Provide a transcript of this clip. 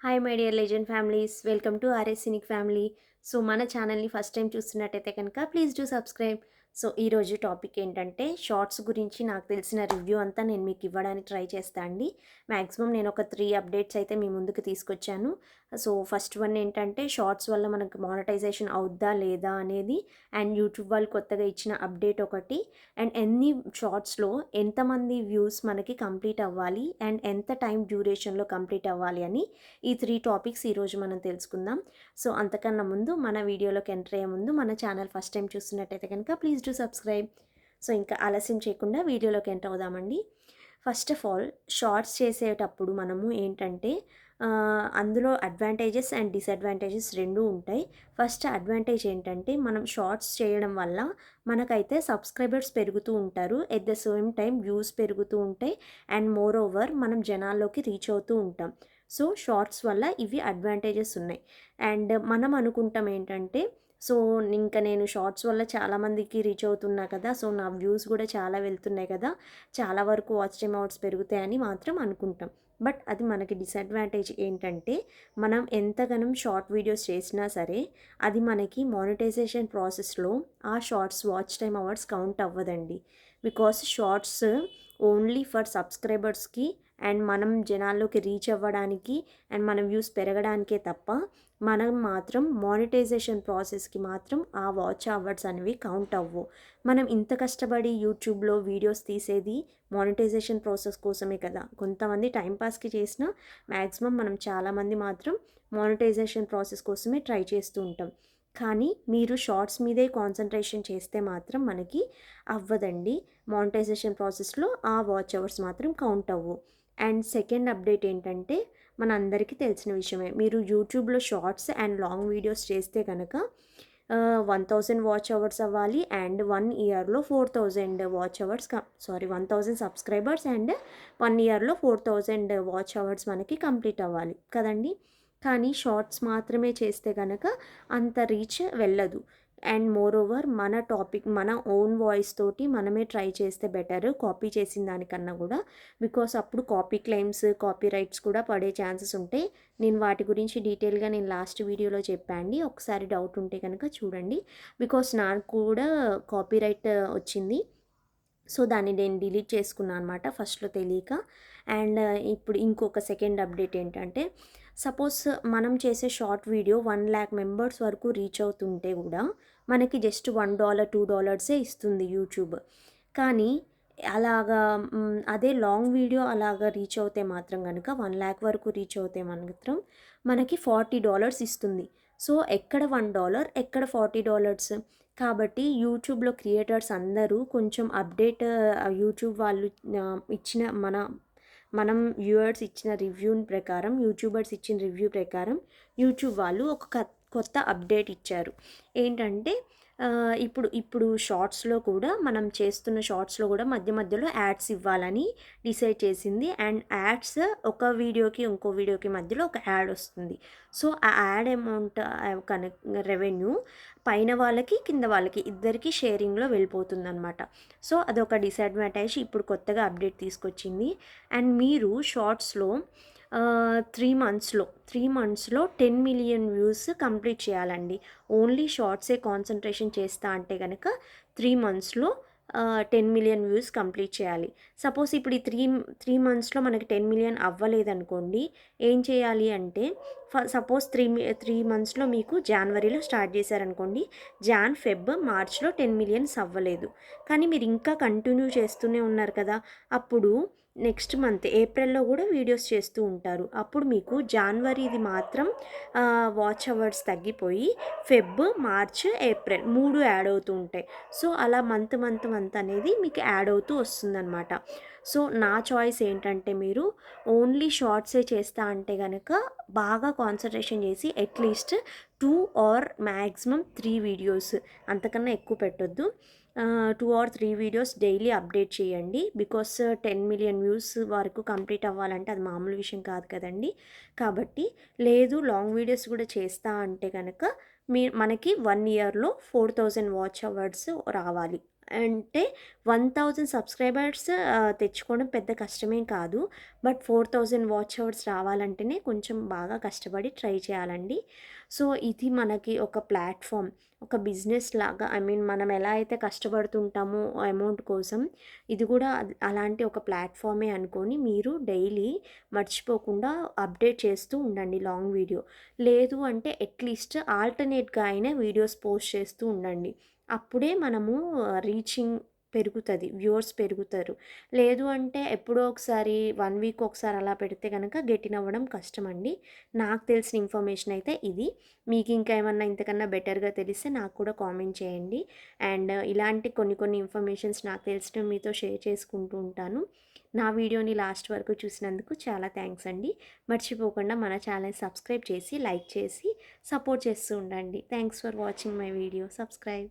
Hi my dear legend families, welcome to RS cynic family. So మన ఛానల్ని first time చూస్తున్నట్టయితే కనుక please do subscribe. So ఈరోజు topic ఏంటంటే షార్ట్స్ గురించి నాకు తెలిసిన రివ్యూ అంతా నేను మీకు ఇవ్వడానికి ట్రై చేస్తాను అండి. మ్యాక్సిమం నేను ఒక 3 అప్డేట్స్ అయితే మీ ముందుకు తీసుకొచ్చాను. సో ఫస్ట్ వన్ ఏంటంటే షార్ట్స్ వల్ల మనకు మానిటైజేషన్ అవుద్దా లేదా అనేది, అండ్ యూట్యూబ్ వాళ్ళు కొత్తగా ఇచ్చిన అప్డేట్ ఒకటి, అండ్ ఎన్ని షార్ట్స్లో ఎంతమంది వ్యూస్ మనకి కంప్లీట్ అవ్వాలి అండ్ ఎంత టైం డ్యూరేషన్లో కంప్లీట్ అవ్వాలి అని ఈ 3 టాపిక్స్ ఈరోజు మనం తెలుసుకుందాం. సో అంతకన్నా ముందు మన వీడియోలోకి ఎంటర్ అయ్యే ముందు మన ఛానల్ ఫస్ట్ టైం చూస్తున్నట్టయితే కనుక ప్లీజ్ డూ సబ్స్క్రైబ్. సో ఇంకా ఆలస్యం చేయకుండా వీడియోలోకి ఎంటర్ అవుదామండి. ఫస్ట్ ఆఫ్ ఆల్, షార్ట్స్ చేసేటప్పుడు మనము ఏంటంటే అందులో అడ్వాంటేజెస్ అండ్ డిసడ్వాంటేజెస్ రెండూ ఉంటాయి. ఫస్ట్ అడ్వాంటేజ్ ఏంటంటే మనం షార్ట్స్ చేయడం వల్ల మనకైతే సబ్స్క్రైబర్స్ పెరుగుతూ ఉంటారు, at the same time views పెరుగుతూ ఉంటాయి, అండ్ మోర్ ఓవర్ మనం జనాల్లోకి రీచ్ అవుతూ ఉంటాం. సో షార్ట్స్ వల్ల ఇవి అడ్వాంటేజెస్ ఉన్నాయి. అండ్ మనం అనుకుంటాం ఏంటంటే, సో ఇంకా నేను షార్ట్స్ వల్ల చాలామందికి రీచ్ అవుతున్నా కదా, సో నా వ్యూస్ కూడా చాలా వెళ్తున్నాయి కదా, చాలా వరకు వాచ్ టైమ్ అవర్స్ పెరుగుతాయని మాత్రం అనుకుంటాం. బట్ అది మనకి డిసడ్వాంటేజ్ ఏంటంటే, మనం ఎంతగానం షార్ట్ వీడియోస్ చేసినా సరే అది మనకి మానిటైజేషన్ ప్రాసెస్లో ఆ shorts watch time hours count అవ్వదండి. బికాస్ షార్ట్స్ ఓన్లీ ఫర్ సబ్స్క్రైబర్స్కి అండ్ మనం జనాల్లోకి రీచ్ అవ్వడానికి అండ్ మన వ్యూస్ పెరగడానికే తప్ప మనం మాత్రం మానిటైజేషన్ ప్రాసెస్కి మాత్రం ఆ వాచ్ అవర్స్ అనేవి కౌంట్ అవ్వవు. మనం ఇంత కష్టపడి యూట్యూబ్లో వీడియోస్ తీసేది మానిటైజేషన్ ప్రాసెస్ కోసమే కదా. కొంతమంది టైంపాస్కి చేసిన, మ్యాక్సిమం మనం చాలామంది మాత్రం మానిటైజేషన్ ప్రాసెస్ కోసమే ట్రై చేస్తూ ఉంటాం. కానీ మీరు షార్ట్స్ మీదే కాన్సన్ట్రేషన్ చేస్తే మాత్రం మనకి అవ్వదండి. మానిటైజేషన్ ప్రాసెస్లో ఆ వాచ్ అవర్స్ మాత్రం కౌంట్ అవ్వవు. అండ్ సెకండ్ అప్డేట్ ఏంటంటే, మన అందరికీ తెలిసిన విషయమే, మీరు యూట్యూబ్లో షార్ట్స్ అండ్ లాంగ్ వీడియోస్ చేస్తే కనుక 1000 వాచ్ అవర్స్ అవ్వాలి అండ్ 1 ఇయర్లో 4000 వాచ్ అవర్స్ 1000 సబ్స్క్రైబర్స్ అండ్ 1 ఇయర్లో 4000 వాచ్ అవర్స్ మనకి కంప్లీట్ అవ్వాలి కదండి. కానీ షార్ట్స్ మాత్రమే చేస్తే కనుక అంత రీచ్ వెళ్ళదు. అండ్ మోర్ ఓవర్ మన టాపిక్ మన ఓన్ వాయిస్ తోటి మనమే ట్రై చేస్తే బెటర్, కాపీ చేసిన దానికన్నా కూడా. బికాస్ అప్పుడు కాపీ క్లెయిమ్స్, కాపీ రైట్స్ కూడా పడే ఛాన్సెస్ ఉంటాయి. నేను వాటి గురించి డీటెయిల్గా నేను లాస్ట్ వీడియోలో చెప్పాను, ఒకసారి డౌట్ ఉంటే కనుక చూడండి. బికాస్ నాకు కూడా కాపీ రైట్ వచ్చింది. సో దాన్ని నేను డిలీట్ చేసుకున్నాను అనమాట ఫస్ట్లో తెలియక. అండ్ ఇప్పుడు ఇంకొక సెకండ్ అప్డేట్ ఏంటంటే, సపోజ్ మనం చేసే షార్ట్ వీడియో 1,00,000 మెంబర్స్ వరకు రీచ్ అవుతుంటే కూడా మనకి జస్ట్ $1 $2 ఇస్తుంది యూట్యూబ్. కానీ అలాగా అదే లాంగ్ వీడియో అలాగా రీచ్ అవుతే మాత్రం కనుక 1,00,000 వరకు రీచ్ అవుతే మాత్రం మనకి $40 ఇస్తుంది. సో ఎక్కడ $1, ఎక్కడ $40? కాబట్టి యూట్యూబ్లో క్రియేటర్స్ అందరూ కొంచెం అప్డేట్, యూట్యూబ్ వాళ్ళు ఇచ్చిన మనం వ్యూవర్స్ ఇచ్చిన రివ్యూ ప్రకారం, యూట్యూబర్స్ ఇచ్చిన రివ్యూ ప్రకారం యూట్యూబ్ వాళ్ళు ఒక కొత్త అప్డేట్ ఇచ్చారు. ఏంటంటే ఇప్పుడు షార్ట్స్లో కూడా, మనం చేస్తున్న షార్ట్స్లో కూడా మధ్య మధ్యలో యాడ్స్ ఇవ్వాలని డిసైడ్ చేసింది. అండ్ యాడ్స్ ఒక వీడియోకి ఇంకో వీడియోకి మధ్యలో ఒక యాడ్ వస్తుంది. సో ఆ యాడ్ అమౌంట్ రెవెన్యూ పైన వాళ్ళకి కింద వాళ్ళకి ఇద్దరికి షేరింగ్లో వెళ్ళిపోతుందన్నమాట. సో అదొక డిసడ్వాంటేజ్ ఇప్పుడు కొత్తగా అప్డేట్ తీసుకొచ్చింది. అండ్ మీరు షార్ట్స్లో 3 మంత్స్లో 10 మిలియన్ వ్యూస్ కంప్లీట్ చేయాలండి. ఓన్లీ షార్ట్సే కాన్సన్ట్రేషన్ చేస్తా అంటే కనుక 3 మంత్స్లో 10 మిలియన్ వ్యూస్ కంప్లీట్ చేయాలి. సపోజ్ ఇప్పుడు ఈ త్రీ మంత్స్లో మనకి 10 మిలియన్ అవ్వలేదనుకోండి, ఏం చేయాలి అంటే, సపోజ్ త్రీ మంత్స్లో మీకు జనవరిలో స్టార్ట్ చేశారనుకోండి, ఫెబ్ మార్చ్లో 10 మిలియన్స్ అవ్వలేదు, కానీ మీరు ఇంకా కంటిన్యూ చేస్తూనే ఉన్నారు కదా, అప్పుడు నెక్స్ట్ మంత్ ఏప్రిల్లో కూడా వీడియోస్ చేస్తూ ఉంటారు. అప్పుడు మీకు జనవరిది మాత్రం వాచ్ అవర్స్ తగ్గిపోయి ఫెబ్, మార్చ్, ఏప్రిల్ 3 యాడ్ అవుతూ ఉంటాయి. సో అలా మంత్ అనేది మీకు యాడ్ అవుతూ వస్తుందన్నమాట. సో నా చాయిస్ ఏంటంటే, మీరు ఓన్లీ షార్ట్సే చేస్తా అంటే కనుక బాగా కాన్సన్ట్రేషన్ చేసి అట్లీస్ట్ 2 ఆర్ మ్యాక్సిమం 3 వీడియోస్, అంతకన్నా ఎక్కువ పెట్టొద్దు, 2 ఆర్ 3 వీడియోస్ డైలీ అప్డేట్ చేయండి. బికాస్ 10 మిలియన్ వ్యూస్ వరకు కంప్లీట్ అవ్వాలంటే అది మామూలు విషయం కాదు కదండి. కాబట్టి లేదు, లాంగ్ వీడియోస్ కూడా చేస్తా అంటే కనుక మనకి 1 ఇయర్లో 4000 వాచ్ అవర్స్ రావాలి. అంటే 1000 సబ్స్క్రైబర్స్ తెచ్చుకోవడం పెద్ద కష్టమేం కాదు. బట్ 4000 వాచ్ అవర్స్ రావాలంటేనే కొంచెం బాగా కష్టపడి ట్రై చేయాలండి. సో, ఇది మనకి ఒక ప్లాట్‌ఫార్మ్, ఒక బిజినెస్ లాగా మనం ఎలా అయితే కష్టపడుతుంటామో అమౌంట్ కోసం, ఇది కూడా అలాంటి ఒక ప్లాట్‌ఫార్మే అనుకోని మీరు డైలీ మర్చిపోకుండా అప్డేట్ చేస్తూ ఉండండి లాంగ్ వీడియో. లేదు అంటే అట్‌లీస్ట్ ఆల్టర్‌నేట్‌గా అయినా వీడియోస్ పోస్ట్ చేస్తూ ఉండండి. అప్పుడే మనము రీచింగ్ పెరుగుతది. వ్యూవర్స్ పెరుగుతారు. లేదు అంటే ఎప్పుడో ఒకసారి 1 వీక్ ఒకసారి అలా పెడితే గనక గెటిన్ అవ్వడం కష్టమండి. నాకు తెలిసిన ఇన్ఫర్మేషన్ అయితే ఇది. మీకు ఇంకా ఏమన్నా ఇంతకన్నా బెటర్‌గా తెలిస్తే నాకు కూడా కామెంట్ చేయండి. అండ్ ఇలాంటి కొన్ని కొన్ని ఇన్ఫర్మేషన్స్ నాకు తెలిసినవి మీతో షేర్ చేసుకుంటూ ఉంటాను. నా వీడియోని లాస్ట్ వరకు చూసినందుకు చాలా థ్యాంక్స్ అండి. మర్చిపోకుండా మన ఛానెల్‌ని సబ్స్క్రైబ్ చేసి, లైక్ చేసి, సపోర్ట్ చేస్తూ ఉండండి. Thanks for watching my video. Subscribe.